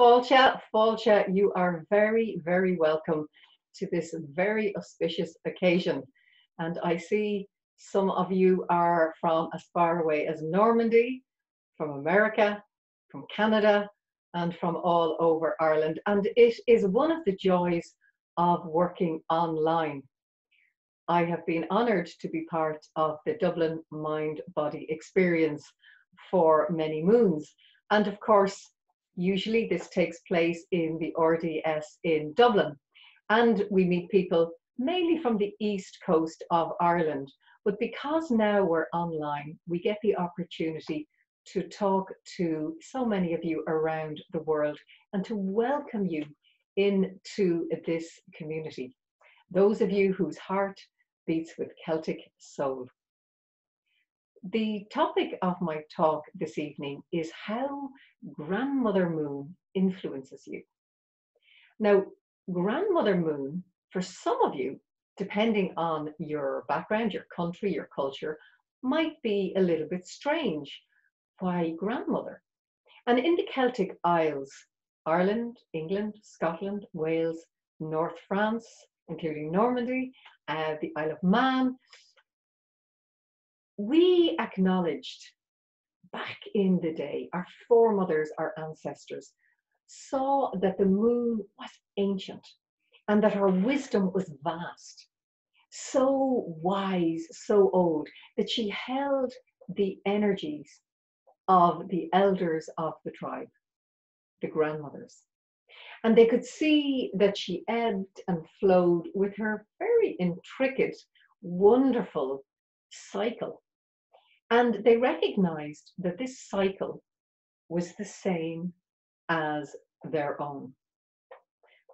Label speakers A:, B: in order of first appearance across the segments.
A: Fáilte, you are very, very welcome to this very auspicious occasion. And I see some of you are from as far away as Normandy, from America, from Canada, and from all over Ireland. And it is one of the joys of working online. I have been honoured to be part of the Dublin Mind Body Experience for many moons. And of course, usually this takes place in the RDS in Dublin. And we meet people mainly from the east coast of Ireland. But because now we're online, we get the opportunity to talk to so many of you around the world and to welcome you into this community. Those of you whose heart beats with Celtic soul. The topic of my talk this evening is how Grandmother Moon influences you. Now, Grandmother Moon, for some of you, depending on your background, your country, your culture, might be a little bit strange. Why grandmother? And in the Celtic Isles, Ireland, England, Scotland, Wales, North France, including Normandy, the Isle of Man, we acknowledged back in the day, our foremothers, our ancestors, saw that the moon was ancient and that her wisdom was vast, so wise, so old, that she held the energies of the elders of the tribe, the grandmothers. And they could see that she ebbed and flowed with her very intricate, wonderful cycle. And they recognized that this cycle was the same as their own.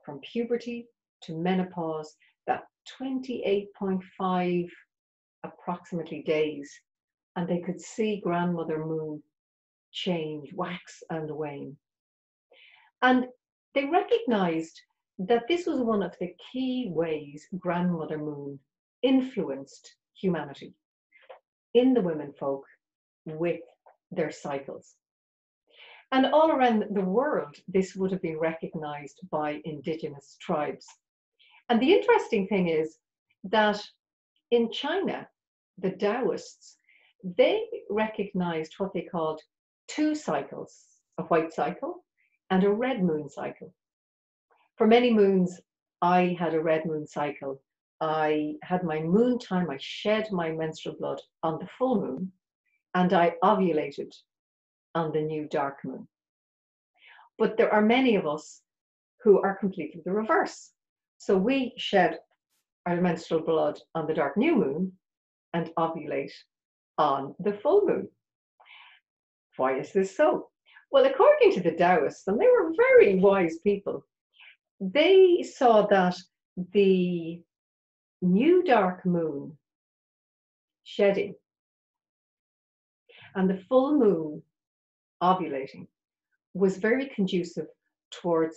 A: From puberty to menopause, that 28.5 approximately days, and they could see Grandmother Moon change, wax and wane. And they recognized that this was one of the key ways Grandmother Moon influenced humanity in the women folk with their cycles. And all around the world, this would have been recognized by indigenous tribes. And the interesting thing is that in China, the Taoists, they recognized what they called two cycles, a white cycle and a red moon cycle. For many moons, I had a red moon cycle. I had my moon time, I shed my menstrual blood on the full moon, and I ovulated on the new dark moon. But there are many of us who are completely the reverse. So we shed our menstrual blood on the dark new moon and ovulate on the full moon. Why is this so? Well, according to the Taoists, and they were very wise people, they saw that the new dark moon shedding and the full moon ovulating was very conducive towards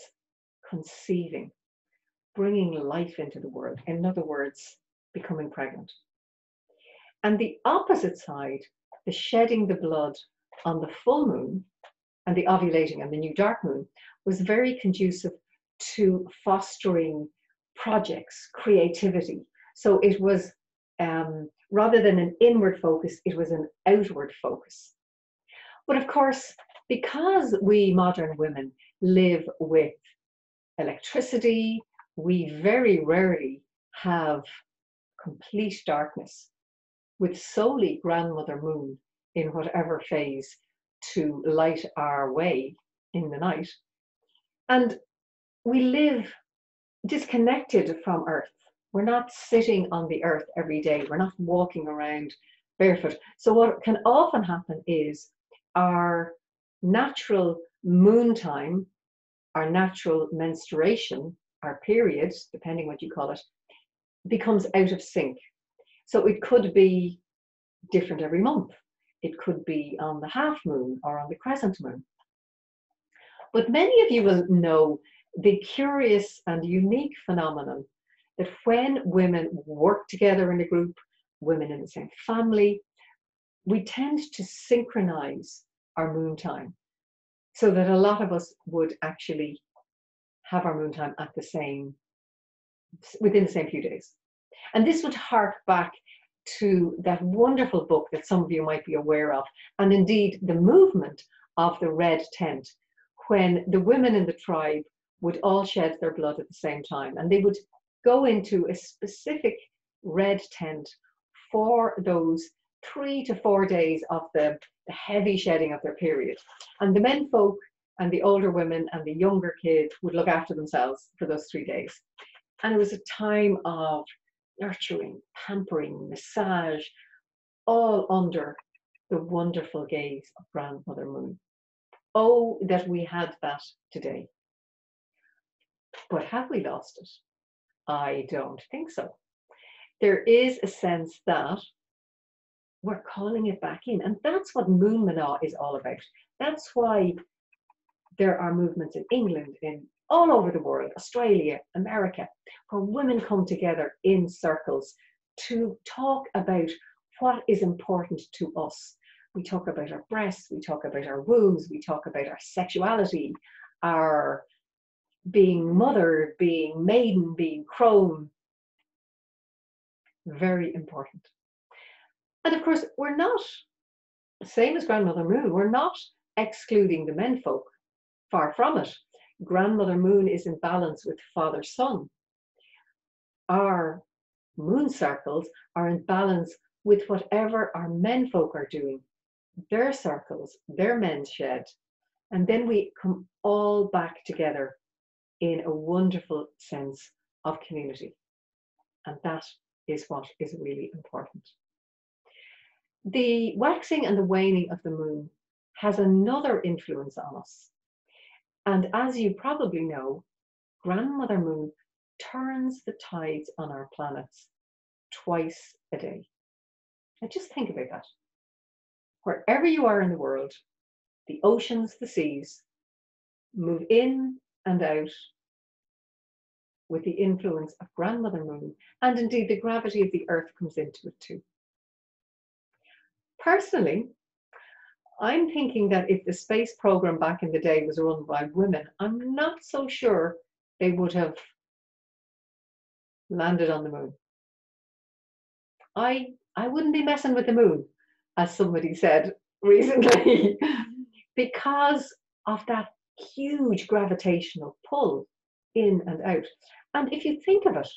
A: conceiving, bringing life into the world. In other words, becoming pregnant. And the opposite side, the shedding the blood on the full moon and the ovulating and the new dark moon, was very conducive to fostering projects, creativity. So it was, rather than an inward focus, it was an outward focus. But of course, because we modern women live with electricity, we very rarely have complete darkness, with solely Grandmother Moon in whatever phase to light our way in the night. And we live disconnected from Earth. We're not sitting on the earth every day. We're not walking around barefoot. So what can often happen is our natural moon time, our natural menstruation, our period, depending what you call it, becomes out of sync. So it could be different every month. It could be on the half moon or on the crescent moon. But many of you will know the curious and unique phenomenon that when women work together in a group, women in the same family, we tend to synchronize our moon time. so that a lot of us would actually have our moon time at the same, within the same few days. And this would hark back to that wonderful book that some of you might be aware of, and indeed the movement of the red tent, when the women in the tribe would all shed their blood at the same time, and they would go into a specific red tent for those 3 to 4 days of the heavy shedding of their period. And the men folk and the older women and the younger kids would look after themselves for those 3 days. And it was a time of nurturing, pampering, massage, all under the wonderful gaze of Grandmother Moon. Oh, that we had that today. But have we lost it? I don't think so. There is a sense that we're calling it back in. And that's what Moon Mana is all about. That's why there are movements in England, in all over the world, Australia, America, where women come together in circles to talk about what is important to us. We talk about our breasts, we talk about our wombs, we talk about our sexuality, our being mother, being maiden, being crone. Very important. And of course, we're not, same as Grandmother Moon, we're not excluding the menfolk. Far from it. Grandmother Moon is in balance with Father Sun. Our moon circles are in balance with whatever our menfolk are doing, their circles, their men's shed. And then we come all back together in a wonderful sense of community. And that is what is really important. The waxing and the waning of the moon has another influence on us. And as you probably know, Grandmother Moon turns the tides on our planets twice a day. Now just think about that. Wherever you are in the world, the oceans, the seas, move in and out with the influence of Grandmother Moon, and indeed the gravity of the Earth comes into it too. Personally, I'm thinking that if the space program back in the day was run by women, I'm not so sure they would have landed on the moon. I wouldn't be messing with the moon, as somebody said recently, because of that huge gravitational pull in and out. And if you think of it,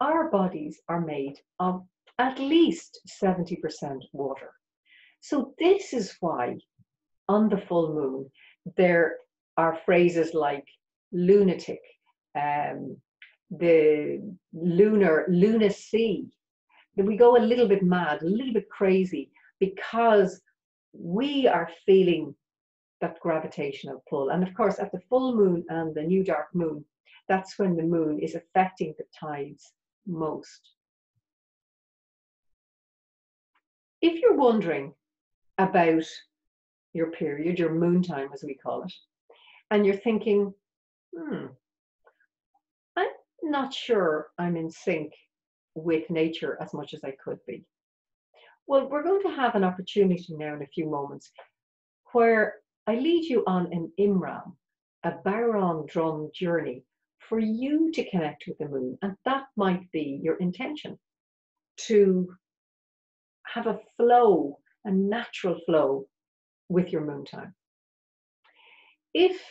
A: our bodies are made of at least 70% water. So this is why on the full moon, there are phrases like lunatic, the lunacy. We go a little bit mad, a little bit crazy, because we are feeling that gravitational pull. And of course, at the full moon and the new dark moon, that's when the moon is affecting the tides most. If you're wondering about your period, your moon time as we call it, and you're thinking, I'm not sure I'm in sync with nature as much as I could be. Well, we're going to have an opportunity now in a few moments where I lead you on an Imram, a Bharon drum journey for you to connect with the moon. And that might be your intention, to have a flow, a natural flow with your moon time. If,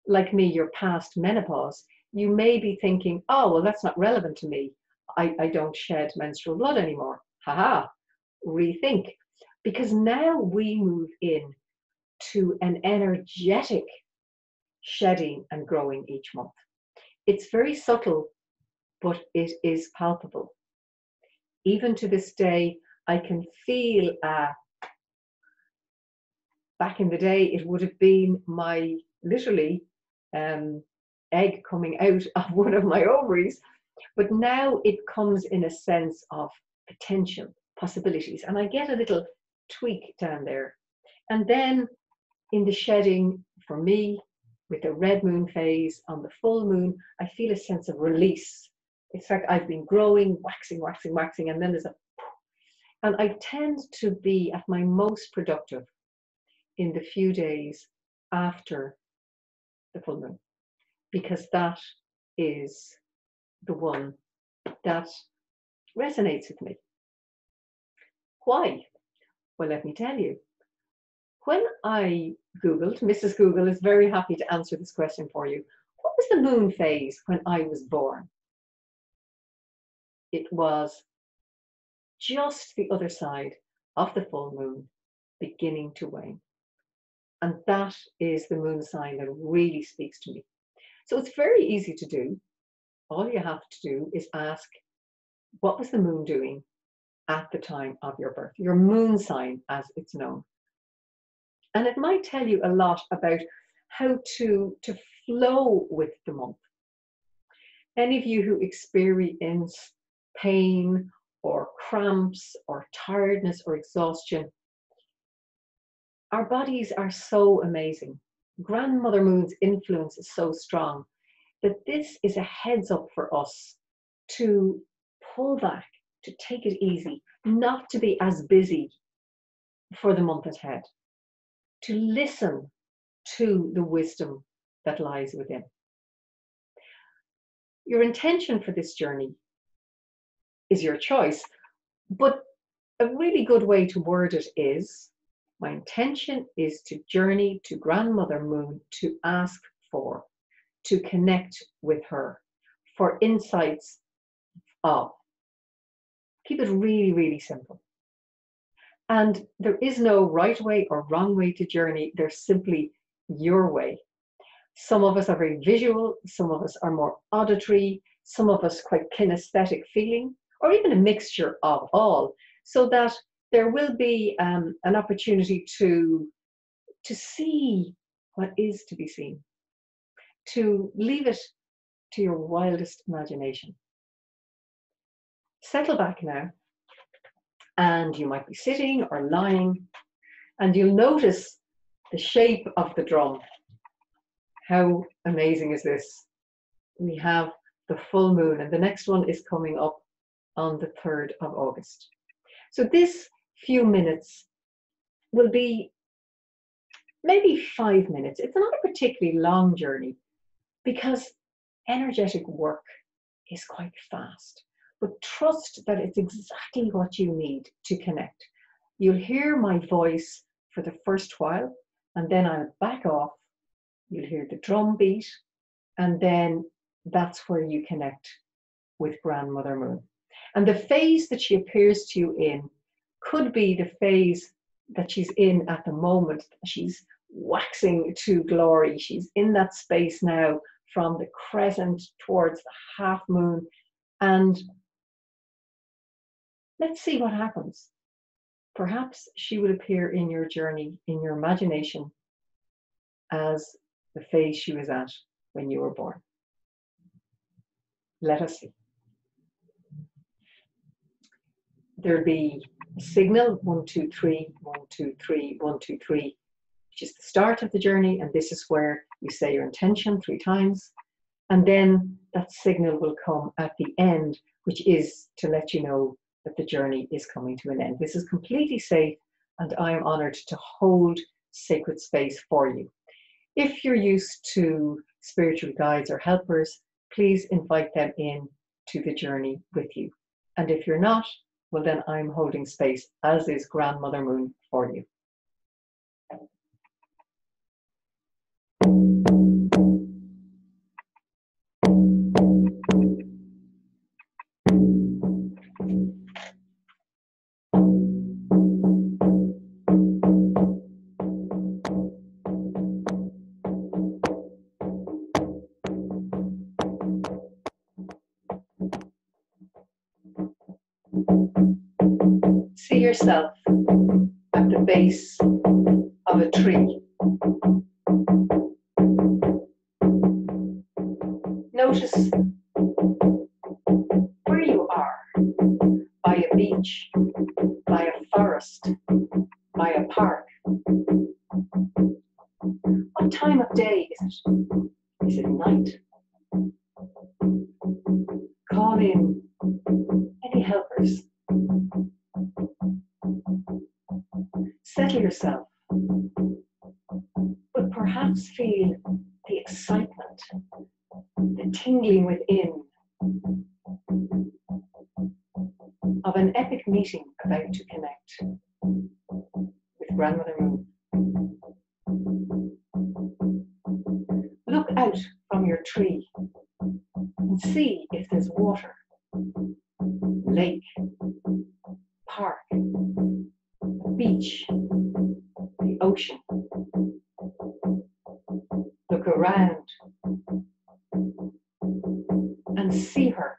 A: like me, you're past menopause, you may be thinking, oh, well, that's not relevant to me. I don't shed menstrual blood anymore. Haha, rethink. Because now we move in to an energetic shedding and growing each month. It's very subtle, but it is palpable. Even to this day, I can feel, back in the day, it would have been my, literally, egg coming out of one of my ovaries, but now it comes in a sense of potential, possibilities, and I get a little tweak down there. And then in the shedding, for me, with the red moon phase on the full moon, I feel a sense of release. It's like I've been growing, waxing, waxing, waxing, and then there's a, and I tend to be at my most productive in the few days after the full moon, because that is the one that resonates with me. Why? Well, let me tell you. When I Googled, Mrs. Google is very happy to answer this question for you. What was the moon phase when I was born? It was just the other side of the full moon, beginning to wane. And that is the moon sign that really speaks to me. So it's very easy to do. All you have to do is ask, what was the moon doing at the time of your birth? Your moon sign, as it's known. And it might tell you a lot about how to flow with the month. Any of you who experience pain or cramps or tiredness or exhaustion, our bodies are so amazing. Grandmother Moon's influence is so strong that this is a heads up for us to pull back, to take it easy, not to be as busy for the month ahead, to listen to the wisdom that lies within. Your intention for this journey is your choice, but a really good way to word it is, my intention is to journey to Grandmother Moon to ask for, to connect with her, for insights of. Keep it really, really simple. And there is no right way or wrong way to journey. There's simply your way. Some of us are very visual, some of us are more auditory, some of us quite kinesthetic feeling, or even a mixture of all, so that there will be an opportunity to see what is to be seen, to leave it to your wildest imagination. Settle back now, and you might be sitting or lying, and you'll notice the shape of the drum. How amazing is this? We have the full moon, and the next one is coming up on the 3rd of August. So this few minutes will be maybe 5 minutes. It's not a particularly long journey because energetic work is quite fast. But trust that it's exactly what you need to connect. You'll hear my voice for the first while, and then I'll back off. You'll hear the drum beat, and then that's where you connect with Grandmother Moon. And the phase that she appears to you in could be the phase that she's in at the moment. She's waxing to glory. She's in that space now from the crescent towards the half moon. And let's see what happens. Perhaps she will appear in your journey, in your imagination, as the phase she was at when you were born. Let us see. There'll be a signal 1, 2, 3, 1, 2, 3, 1, 2, 3, which is the start of the journey, and this is where you say your intention 3 times, and then that signal will come at the end, which is to let you know that the journey is coming to an end. This is completely safe, and I am honored to hold sacred space for you. If you're used to spiritual guides or helpers, please invite them in to the journey with you. And if you're not, well, then I'm holding space, as is Grandmother Moon, for you. See yourself at the base of a tree. Notice where you are, by a beach, by a forest, by a park. What time of day is it? Is it night? Call in any helpers. Settle yourself, but perhaps perhaps feel the excitement, the tingling within of an epic meeting about to connect with Grandmother Moon. Look out from your tree and see if there's water, lake, park, beach, the ocean. Look around and see her,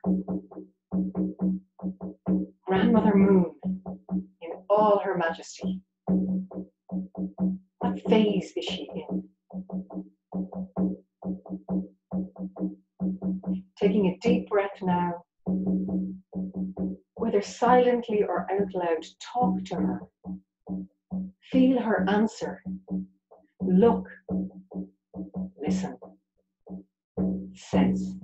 A: Grandmother Moon, in all her majesty. What phase is she in? Taking a deep breath now, whether silently or out loud, talk to her. Feel her answer. Look, listen, sense.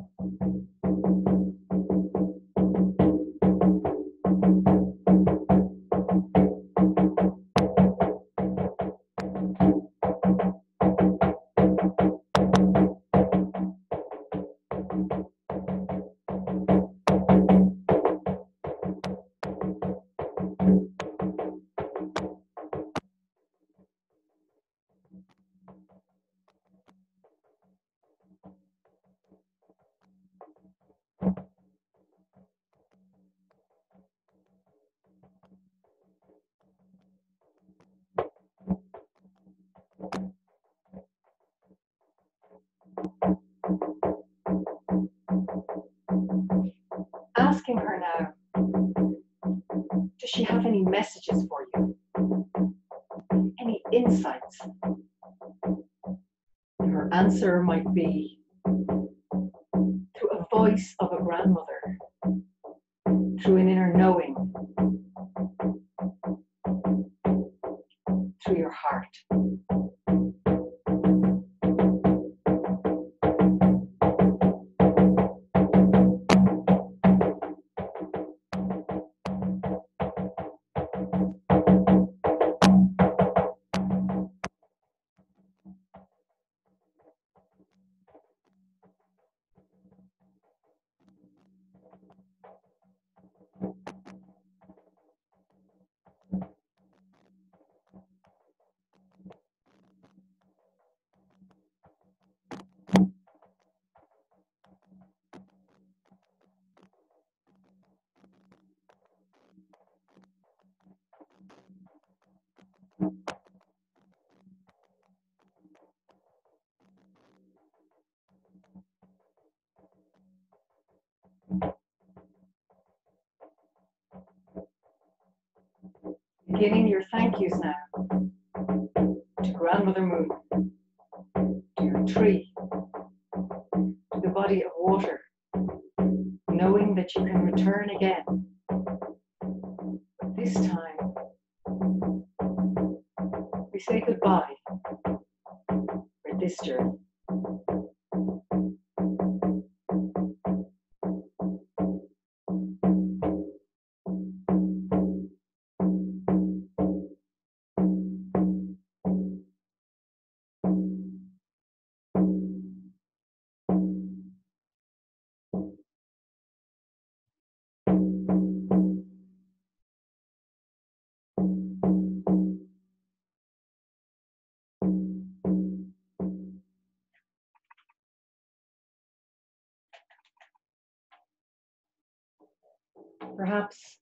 A: Asking her now, does she have any messages for you? Any insights? Her answer might be through a voice of a grandmother, through an inner knowing, through your heart. Beginning your thank yous now to Grandmother Moon, to your tree, to the body of water, knowing that you can return again. But this time, we say goodbye for this journey. Perhaps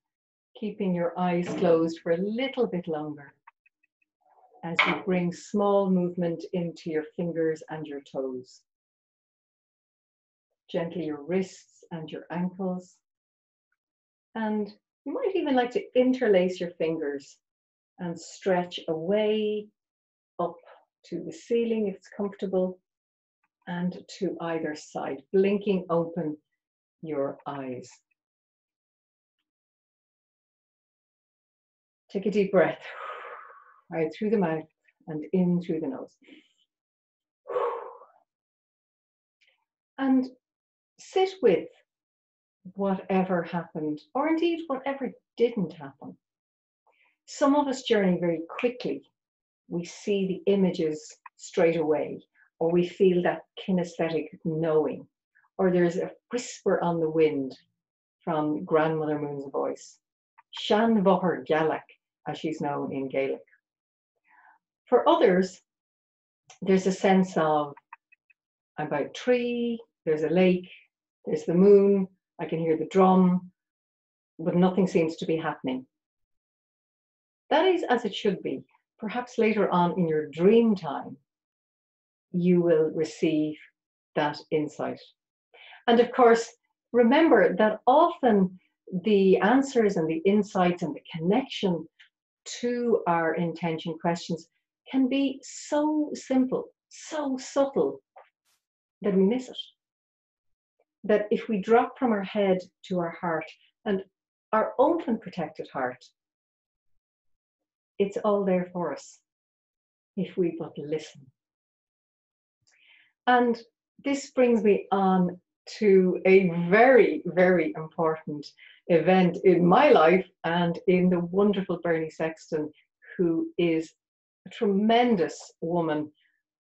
A: keeping your eyes closed for a little bit longer as you bring small movement into your fingers and your toes. Gently your wrists and your ankles. And you might even like to interlace your fingers and stretch away up to the ceiling if it's comfortable and to either side, blinking open your eyes. Take a deep breath, out through the mouth and in through the nose. And sit with whatever happened, or indeed whatever didn't happen. Some of us journey very quickly. We see the images straight away, or we feel that kinesthetic knowing, or there's a whisper on the wind from Grandmother Moon's voice. Shan Vohar Galak, as she's known in Gaelic. For others, there's a sense of, I'm by a tree, there's a lake, there's the moon, I can hear the drum, but nothing seems to be happening. That is as it should be. Perhaps later on in your dream time, you will receive that insight. And of course, remember that often the answers and the insights and the connection to our intention questions can be so simple, so subtle that we miss it. That if we drop from our head to our heart, and our open protected heart, it's all there for us if we but listen. And this brings me on to a very, very important event in my life and in the wonderful Bernie Sexton, who is a tremendous woman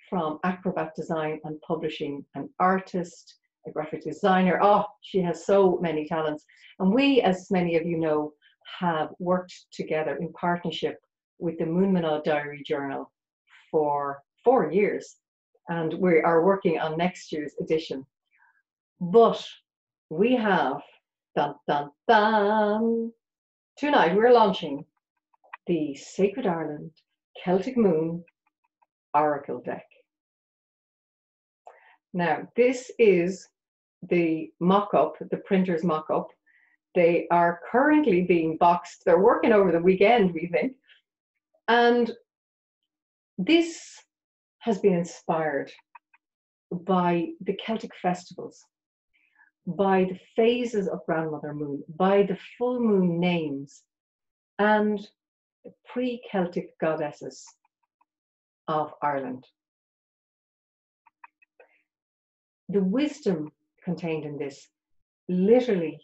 A: from Acrobat Design and Publishing, an artist, a graphic designer. Oh, she has so many talents. And we, as many of you know, have worked together in partnership with the Moonmanod Diary Journal for 4 years. And we are working on next year's edition. But we have, dun, dun, dun, tonight we're launching the Sacred Ireland Celtic Moon Oracle deck. Now, this is the mock-up, the printer's mock-up. They are currently being boxed. They're working over the weekend, we think. And this has been inspired by the Celtic festivals, by the phases of Grandmother Moon, by the full moon names, and the pre-Celtic goddesses of Ireland. The wisdom contained in this literally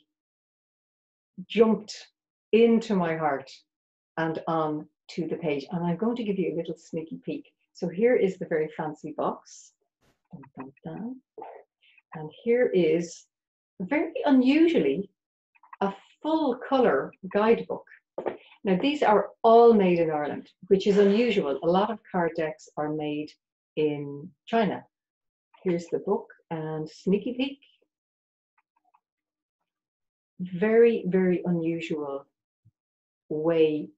A: jumped into my heart and on to the page. And I'm going to give you a little sneaky peek. So here is the very fancy box. Dun, dun, dun. And here is, very unusually, a full color guidebook. Now, these are all made in Ireland, which is unusual. A lot of card decks are made in China. Here's the book and sneaky peek. Very, very unusual way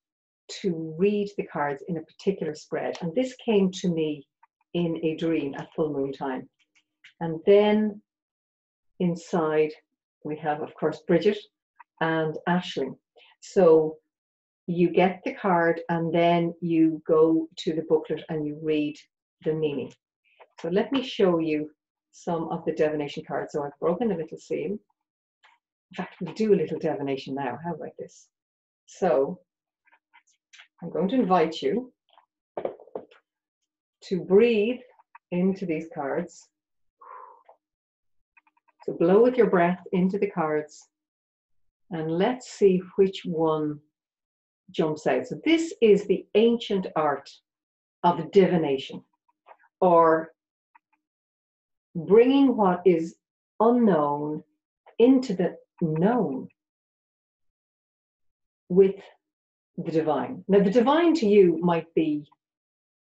A: to read the cards in a particular spread. And this came to me in a dream at full moon time. And then inside we have, of course, Bridget and Aisling. So you get the card and then you go to the booklet and you read the meaning. So let me show you some of the divination cards. So I've broken a little seal. In fact, we'll do a little divination now. How about this? So I'm going to invite you to breathe into these cards. So blow with your breath into the cards and let's see which one jumps out. So this is the ancient art of divination, or bringing what is unknown into the known with the divine. Now, the divine to you might be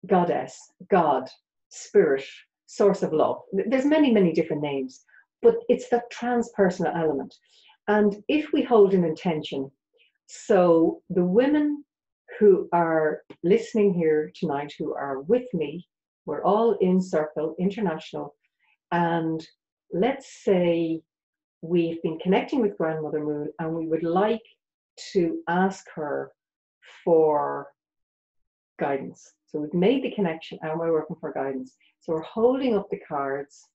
A: goddess, God, spirit, source of love. There's many, many different names, but it's that transpersonal element. And if we hold an intention, so the women who are listening here tonight, who are with me, we're all in Circle International, and let's say we've been connecting with Grandmother Moon and we would like to ask her for guidance. So we've made the connection and we're working for guidance. So we're holding up the cards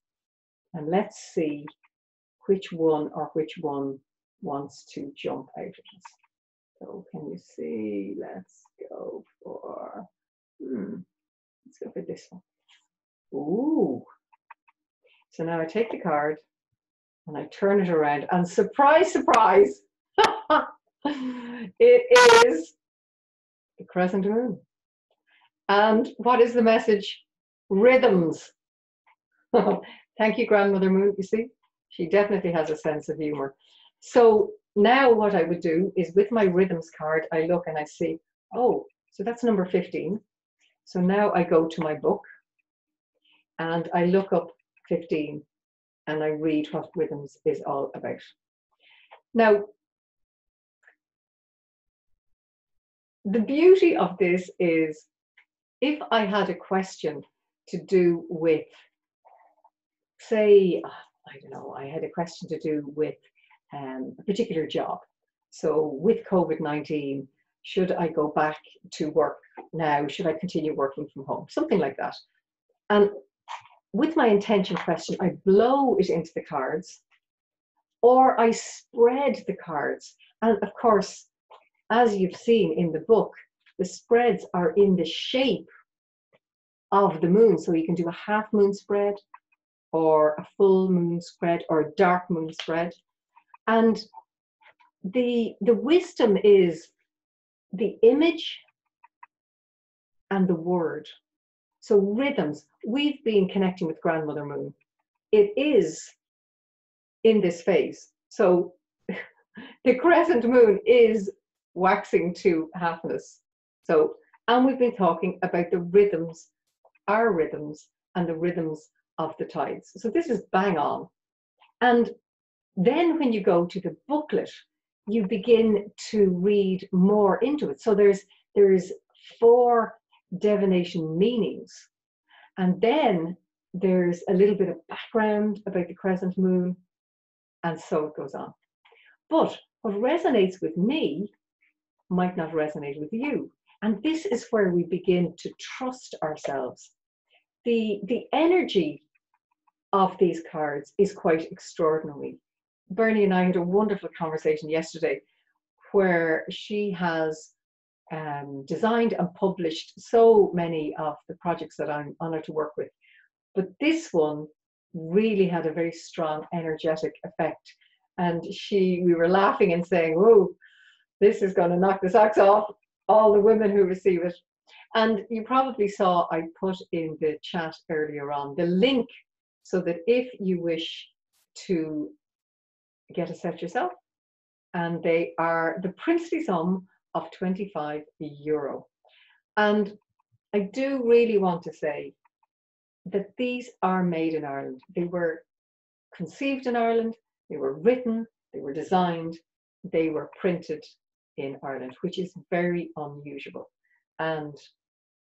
A: and let's see which one or which one wants to jump out of us. So can you see? Let's go for, let's go for this one. Ooh. So now I take the card and I turn it around and surprise, surprise, it is the crescent moon. And what is the message Rhythms. Thank you, Grandmother Moon. You see, she definitely has a sense of humor. So now what I would do is with my rhythms card, I look and I see, oh, so that's number 15. So now I go to my book and I look up 15 and I read what rhythms is all about. Now, the beauty of this is if I had a question to do with, say, I don't know, I had a question to do with a particular job. So with COVID-19, should I go back to work now? Should I continue working from home? Something like that. And with my intention question, I blow it into the cards or I spread the cards. And of course, as you've seen in the book, the spreads are in the shape of the moon. So you can do a half moon spread or a full moon spread or a dark moon spread. And the wisdom is the image and the word. So rhythms, we've been connecting with Grandmother Moon. It is in this phase. So the crescent moon is waxing to halfness. So, and we've been talking about the rhythms, our rhythms, and the rhythms of the tides. So this is bang on. And then when you go to the booklet, you begin to read more into it. So there's 4 divination meanings. And then there's a little bit of background about the crescent moon, and so it goes on. But what resonates with me might not resonate with you. And this is where we begin to trust ourselves. The energy of these cards is quite extraordinary. Bernie and I had a wonderful conversation yesterday where she has designed and published so many of the projects that I'm honored to work with. But this one really had a very strong energetic effect. And we were laughing and saying, whoa, this is going to knock the socks off all the women who receive it. And you probably saw I put in the chat earlier on the link so that if you wish to get a set yourself, and they are the princely sum of €25. And I do really want to say that these are made in Ireland. They were conceived in Ireland, they were written, they were designed, they were printed in Ireland, which is very unusual. And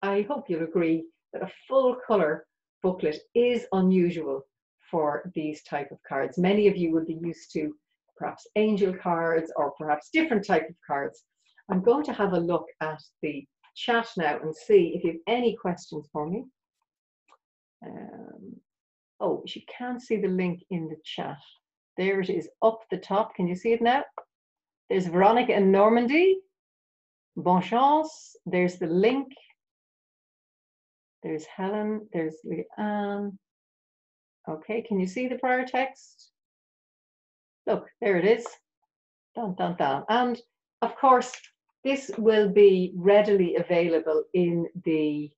A: I hope you'll agree that a full colour booklet is unusual for these type of cards. Many of you will be used to perhaps angel cards or perhaps different type of cards. I'm going to have a look at the chat now and see if you have any questions for me. Oh, you can see the link in the chat. There it is up the top. Can you see it now? There's Veronica in Normandy. Bonne chance. There's the link. There's Helen. There's Leanne. Okay, can you see the prior text? Look, there it is. Dun, dun, dun. And of course, this will be readily available on the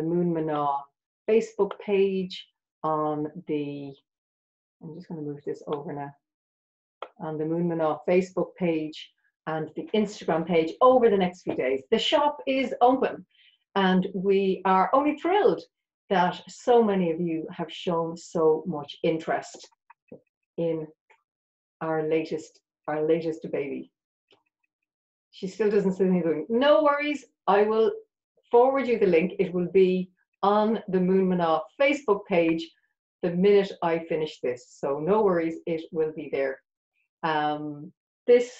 A: Moon Manaw Facebook page, I'm just going to move this over now, on the Moon Manaw Facebook page and the Instagram page over the next few days. The shop is open and we are only thrilled that so many of you have shown so much interest in our latest baby. She still doesn't say anything. No worries, I will forward you the link. It will be on the Moon Manaw Facebook page the minute I finish this. So no worries, it will be there. This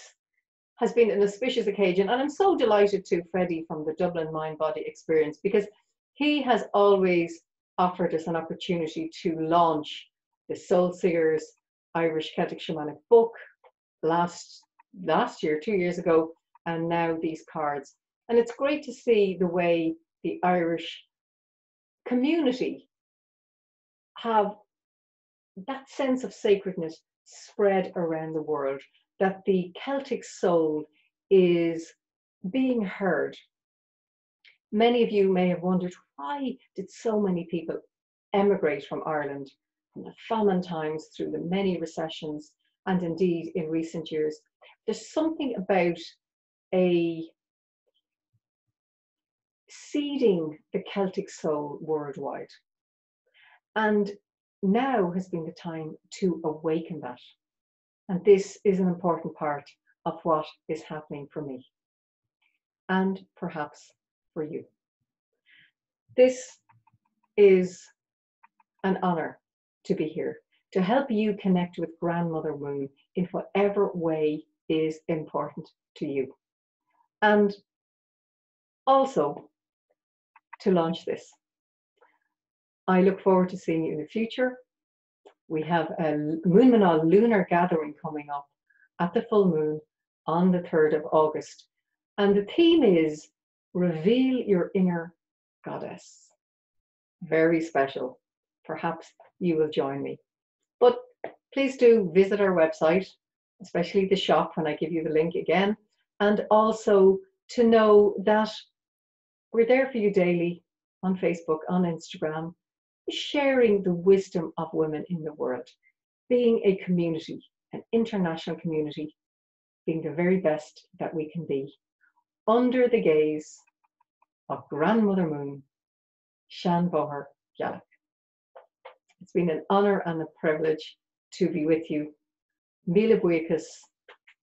A: has been an auspicious occasion, and I'm so delighted to Freddie from the Dublin Mind Body Experience, because he has always offered us an opportunity to launch the Soul Singers Irish Celtic Shamanic book last year, 2 years ago, and now these cards. And it's great to see the way the Irish community have that sense of sacredness spread around the world, that the Celtic soul is being heard. Many of you may have wondered, why did so many people emigrate from Ireland from the famine times through the many recessions, and indeed in recent years? There's something about a seeding the Celtic soul worldwide. And now has been the time to awaken that. And this is an important part of what is happening for me, and perhaps for you. This is an honor to be here to help you connect with Grandmother Moon in whatever way is important to you. And also to launch this. I look forward to seeing you in the future. We have a Moon Manal lunar gathering coming up at the full moon on the 3rd of August. And the theme is Reveal Your Inner Goddess. Very special. Perhaps you will join me. But please do visit our website, especially the shop when I give you the link again. And also to know that we're there for you daily on Facebook, on Instagram, sharing the wisdom of women in the world, being a community, an international community, being the very best that we can be, under the gaze of Grandmother Moon, Sean Boher Gialach. It's been an honor and a privilege to be with you. Míle buíochas,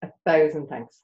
A: 1,000 thanks.